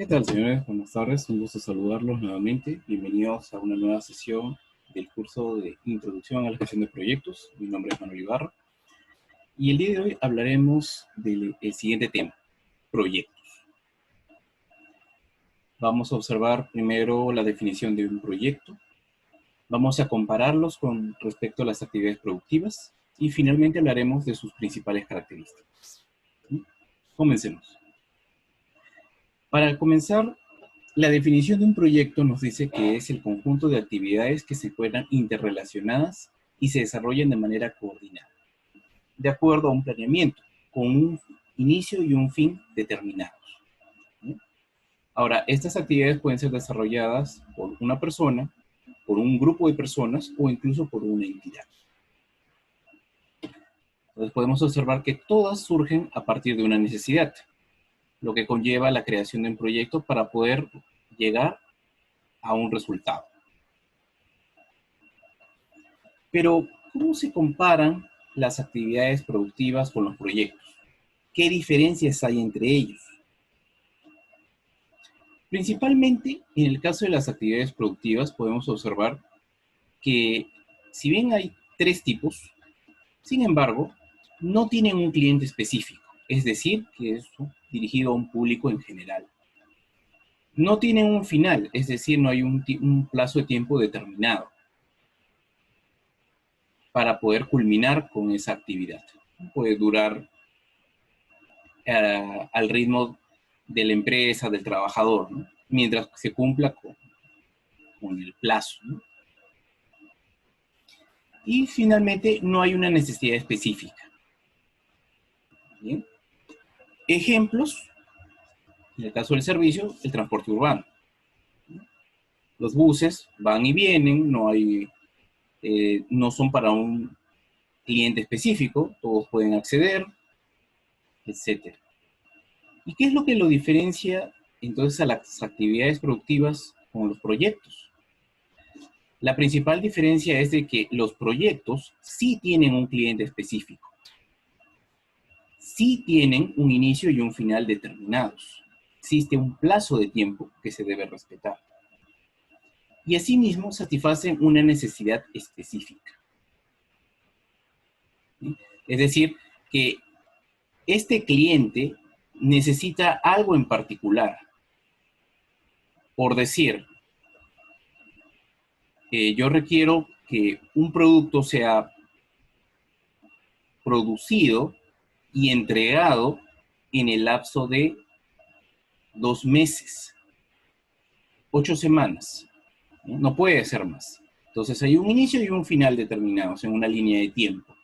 ¿Qué tal, señores? Buenas tardes, un gusto saludarlos nuevamente. Bienvenidos a una nueva sesión del curso de Introducción a la Gestión de Proyectos. Mi nombre es Manuel Ibarra y el día de hoy hablaremos del siguiente tema, proyectos. Vamos a observar primero la definición de un proyecto, vamos a compararlos con respecto a las actividades productivas y finalmente hablaremos de sus principales características. ¿Sí? Comencemos. Para comenzar, la definición de un proyecto nos dice que es el conjunto de actividades que se encuentran interrelacionadas y se desarrollan de manera coordinada, de acuerdo a un planeamiento, con un inicio y un fin determinados. Ahora, estas actividades pueden ser desarrolladas por una persona, por un grupo de personas o incluso por una entidad. Entonces podemos observar que todas surgen a partir de una necesidad, lo que conlleva la creación de un proyecto para poder llegar a un resultado. Pero, ¿cómo se comparan las actividades productivas con los proyectos? ¿Qué diferencias hay entre ellos? Principalmente, en el caso de las actividades productivas, podemos observar que, si bien hay tres tipos, sin embargo, no tienen un cliente específico, es decir, que es dirigido a un público en general. No tienen un final, es decir, no hay un plazo de tiempo determinado para poder culminar con esa actividad. Puede durar al ritmo de la empresa, del trabajador, ¿no? Mientras se cumpla con el plazo, ¿no? Y finalmente no hay una necesidad específica. ¿Bien? Ejemplos, en el caso del servicio, el transporte urbano. Los buses van y vienen, no son para un cliente específico, todos pueden acceder, etc. ¿Y qué es lo que lo diferencia entonces a las actividades productivas con los proyectos? La principal diferencia es de que los proyectos sí tienen un cliente específico, sí tienen un inicio y un final determinados. Existe un plazo de tiempo que se debe respetar. Y asimismo satisfacen una necesidad específica. ¿Sí? Es decir, que este cliente necesita algo en particular. Por decir, yo requiero que un producto sea producido y entregado en el lapso de 2 meses, 8 semanas. No puede ser más. Entonces hay un inicio y un final determinados en una línea de tiempo.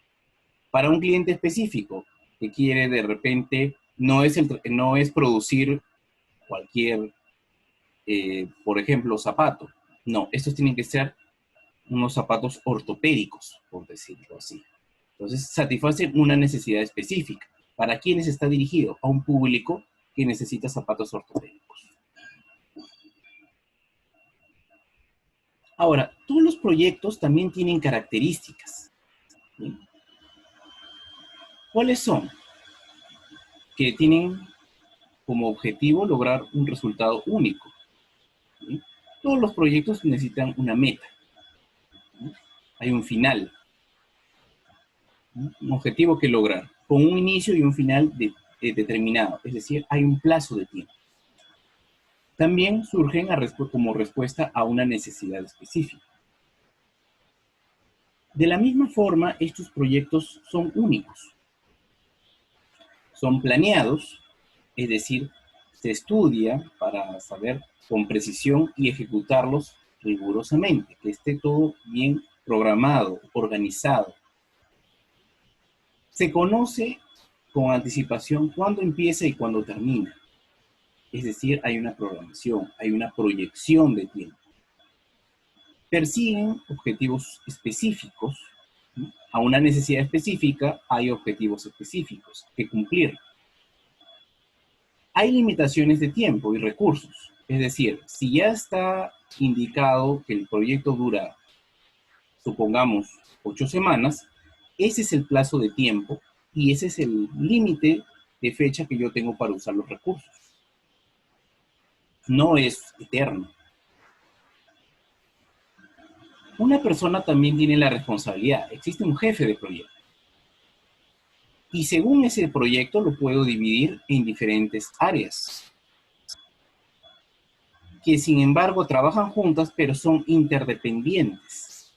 Para un cliente específico que quiere de repente, no es producir cualquier, por ejemplo, zapato. No, estos tienen que ser unos zapatos ortopédicos, por decirlo así. Entonces satisfacen una necesidad específica. ¿Para quiénes está dirigido? A un público que necesita zapatos ortopédicos. Ahora, todos los proyectos también tienen características. ¿Sí? ¿Cuáles son? Que tienen como objetivo lograr un resultado único. ¿Sí? Todos los proyectos necesitan una meta. ¿Sí? Hay un final. ¿Sí? Un objetivo que lograr, con un inicio y un final determinado. Es decir, hay un plazo de tiempo. También surgen como respuesta a una necesidad específica. De la misma forma, estos proyectos son únicos. Son planeados, es decir, se estudia para saber con precisión y ejecutarlos rigurosamente, que esté todo bien programado, organizado. Se conoce con anticipación cuándo empieza y cuándo termina. Es decir, hay una programación, hay una proyección de tiempo. Persiguen objetivos específicos, ¿sí? A una necesidad específica hay objetivos específicos que cumplir. Hay limitaciones de tiempo y recursos. Es decir, si ya está indicado que el proyecto dura, supongamos, 8 semanas, ese es el plazo de tiempo y ese es el límite de fecha que yo tengo para usar los recursos. no es eterno. Una persona también tiene la responsabilidad. Existe un jefe de proyecto. Y según ese proyecto lo puedo dividir en diferentes áreas, que sin embargo trabajan juntas, pero son interdependientes.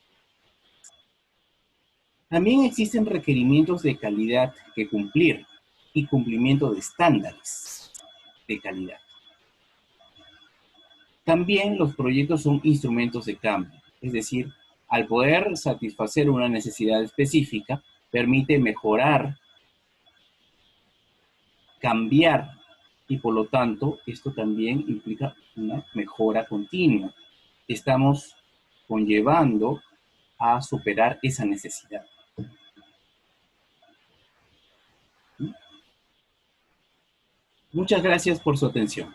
También existen requerimientos de calidad que cumplir y cumplimiento de estándares de calidad. También los proyectos son instrumentos de cambio, es decir, al poder satisfacer una necesidad específica, permite mejorar, cambiar, y por lo tanto, esto también implica una mejora continua. Estamos conllevando a superar esa necesidad. Muchas gracias por su atención.